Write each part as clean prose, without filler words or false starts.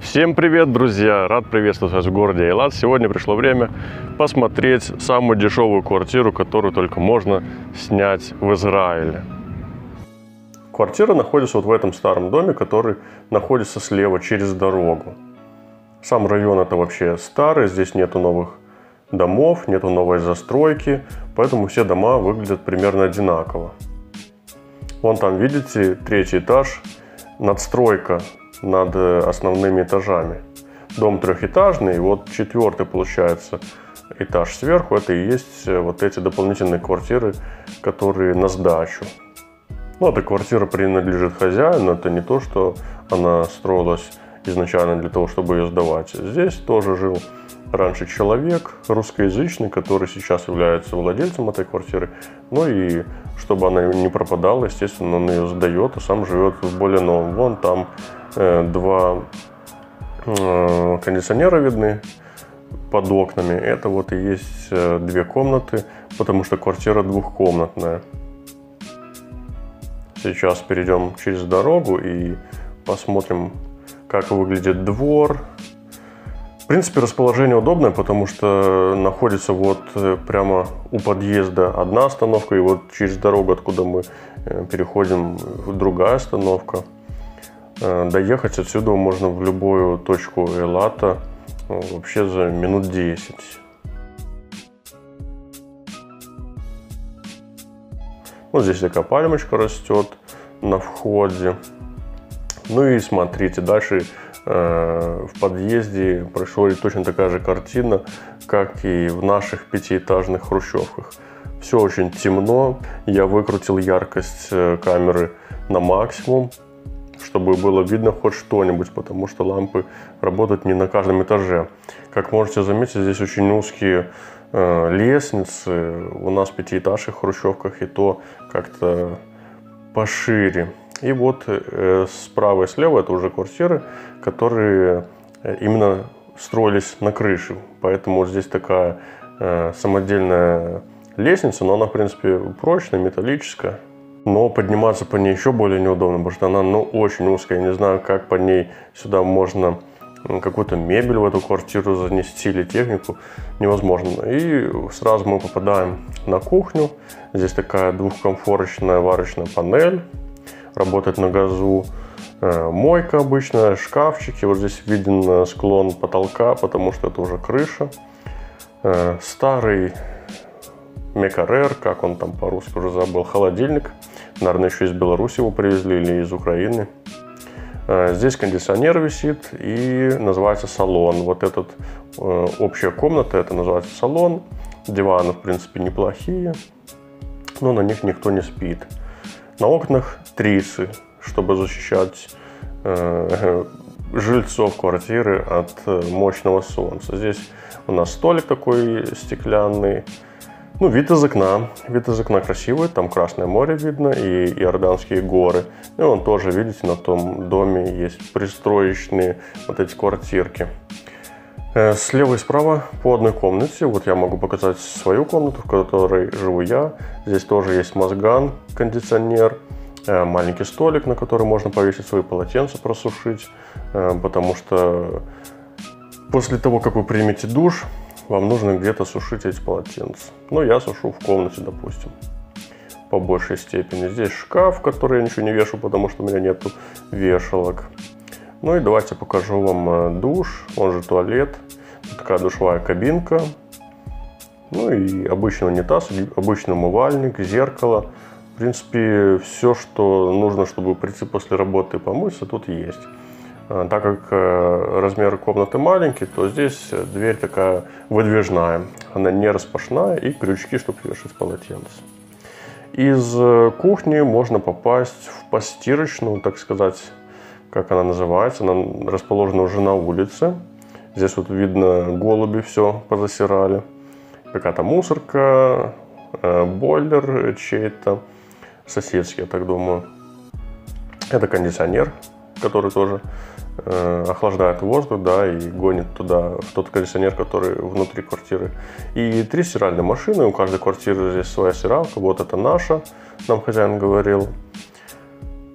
Всем привет, друзья! Рад приветствовать вас в городе Эйлат. Сегодня пришло время посмотреть самую дешевую квартиру, которую только можно снять в Израиле. Квартира находится вот в этом старом доме, который находится слева через дорогу. Сам район это вообще старый, здесь нету новых домов, нету новой застройки, поэтому все дома выглядят примерно одинаково. Вон там, видите, третий этаж, надстройка над основными этажами. Дом трехэтажный, и вот четвертый, получается, этаж сверху, это и есть вот эти дополнительные квартиры, которые на сдачу. Ну, эта квартира принадлежит хозяину, это не то, что она строилась изначально для того, чтобы ее сдавать. Здесь тоже жил раньше человек русскоязычный, который сейчас является владельцем этой квартиры. Ну и чтобы она не пропадала, естественно, он ее сдает и сам живет в более новом. Вон там два кондиционера видны под окнами. Это вот и есть две комнаты, потому что квартира двухкомнатная. Сейчас перейдем через дорогу и посмотрим, как выглядит двор. В принципе, расположение удобное, потому что находится вот прямо у подъезда одна остановка, и вот через дорогу, откуда мы переходим, другая остановка. Доехать отсюда можно в любую точку Эйлата вообще за минут 10. Вот здесь такая пальмочка растет на входе. Ну и смотрите, дальше в подъезде происходит точно такая же картина, как и в наших пятиэтажных хрущевках. Все очень темно. Я выкрутил яркость камеры на максимум, чтобы было видно хоть что-нибудь, потому что лампы работают не на каждом этаже. Как можете заметить, здесь очень узкие лестницы. У нас в пятиэтажных хрущевках и то как-то пошире. И вот справа и слева это уже квартиры, которые именно строились на крыше. Поэтому вот здесь такая самодельная лестница, но она в принципе прочная, металлическая. Но подниматься по ней еще более неудобно, потому что она очень узкая. Я не знаю, как по ней сюда можно какую-то мебель в эту квартиру занести или технику. Невозможно. И сразу мы попадаем на кухню. Здесь такая двухкомфорочная варочная панель. Работает на газу. Мойка обычная, шкафчики. Вот здесь виден склон потолка, потому что это уже крыша. Старый Мекарер, как он там по-русски уже забыл, холодильник. Наверное, еще из Беларуси его привезли или из Украины. Здесь кондиционер висит и называется салон. Вот этот общая комната, это называется салон. Диваны, в принципе, неплохие, но на них никто не спит. На окнах трисы, чтобы защищать жильцов квартиры от мощного солнца. Здесь у нас столик такой стеклянный. Ну, вид из окна. Вид из окна красивый. Там Красное море видно и Иорданские горы. И вон тоже, видите, на том доме есть пристроечные вот эти квартирки. Слева и справа по одной комнате. Вот я могу показать свою комнату, в которой живу я. Здесь тоже есть мазган, кондиционер. Маленький столик, на который можно повесить свои полотенца, просушить. Потому что после того, как вы примете душ, вам нужно где-то сушить эти полотенца. Но я сушу в комнате, допустим, по большей степени. Здесь шкаф, в который я ничего не вешу, потому что у меня нету вешалок. Ну и давайте покажу вам душ, он же туалет. Такая душевая кабинка. Ну и обычный унитаз, обычный умывальник, зеркало. В принципе, все, что нужно, чтобы прийти после работы и помыться, тут есть. Так как размер комнаты маленький, то здесь дверь такая выдвижная. Она не распашная и крючки, чтобы вешать полотенце. Из кухни можно попасть в постирочную, так сказать, как она называется. Она расположена уже на улице. Здесь вот видно, голуби все позасирали. Какая-то мусорка, бойлер чей-то, соседский, я так думаю. Это кондиционер, который тоже охлаждает воздух, да, и гонит туда в тот кондиционер, который внутри квартиры. И 3 стиральные машины, у каждой квартиры здесь своя стиралка. Вот это наша, нам хозяин говорил.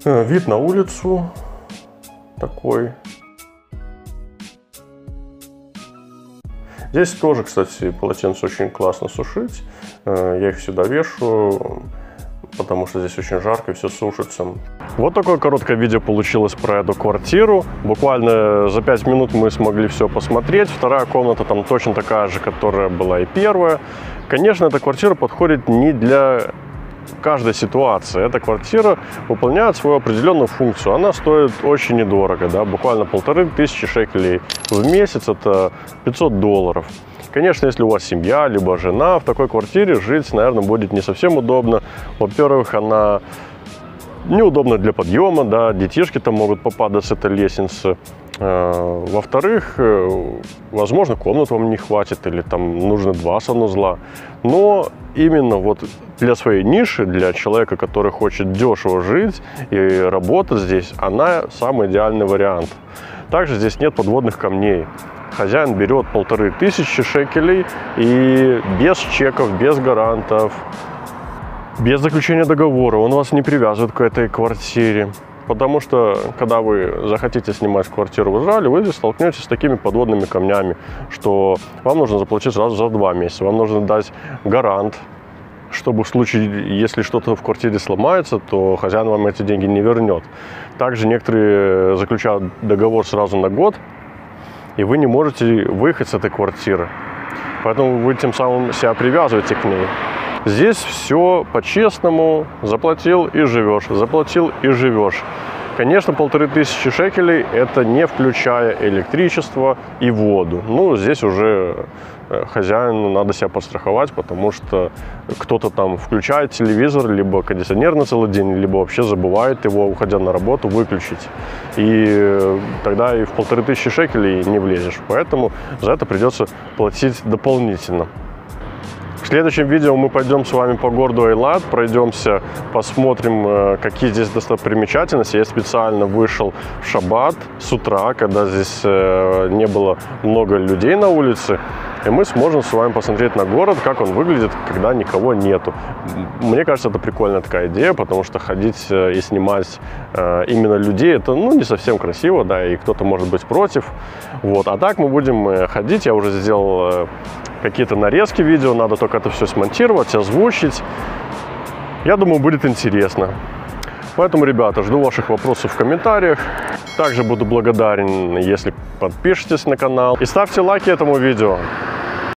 Вид на улицу такой. Здесь тоже, кстати, полотенца очень классно сушить. Я их сюда вешаю, потому что здесь очень жарко и все сушится. Вот такое короткое видео получилось про эту квартиру. Буквально за 5 минут мы смогли все посмотреть. Вторая комната там точно такая же, которая была и первая. Конечно, эта квартира подходит не для каждой ситуации. Эта квартира выполняет свою определенную функцию. Она стоит очень недорого, да, буквально 1500 шекелей в месяц, это $500. Конечно, если у вас семья, либо жена, в такой квартире жить, наверное, будет не совсем удобно. Во-первых, она неудобна для подъема, да, детишки там могут попадать с этой лестницы. Во-вторых, возможно, комнат вам не хватит, или там нужно 2 санузла. Но именно вот для своей ниши, для человека, который хочет дешево жить и работать здесь, она самый идеальный вариант. Также здесь нет подводных камней. Хозяин берет 1500 шекелей и без чеков, без гарантов, без заключения договора. Он вас не привязывает к этой квартире. Потому что, когда вы захотите снимать квартиру в Израиле, вы здесь столкнетесь с такими подводными камнями, что вам нужно заплатить сразу за 2 месяца. Вам нужно дать гарант, чтобы в случае, если что-то в квартире сломается, то хозяин вам эти деньги не вернет. Также некоторые заключают договор сразу на год, и вы не можете выехать с этой квартиры. Поэтому вы тем самым себя привязываете к ней. Здесь все по-честному. Заплатил и живешь, заплатил и живешь. Конечно, 1500 шекелей – это не включая электричество и воду. Ну, здесь уже хозяину надо себя подстраховать, потому что кто-то там включает телевизор, либо кондиционер на целый день, либо вообще забывает его, уходя на работу, выключить. И тогда и в 1500 шекелей не влезешь. Поэтому за это придется платить дополнительно. В следующем видео мы пойдем с вами по городу Эйлат, пройдемся, посмотрим, какие здесь достопримечательности. Я специально вышел в шаббат с утра, когда здесь не было много людей на улице, и мы сможем с вами посмотреть на город, как он выглядит, когда никого нету. Мне кажется, это прикольная такая идея, потому что ходить и снимать именно людей, это не совсем красиво, да, и кто-то может быть против. Вот. А так мы будем ходить, я уже сделал какие-то нарезки видео, надо только это все смонтировать, озвучить. Я думаю, будет интересно. Поэтому, ребята, жду ваших вопросов в комментариях. Также буду благодарен, если подпишетесь на канал и ставьте лайки этому видео.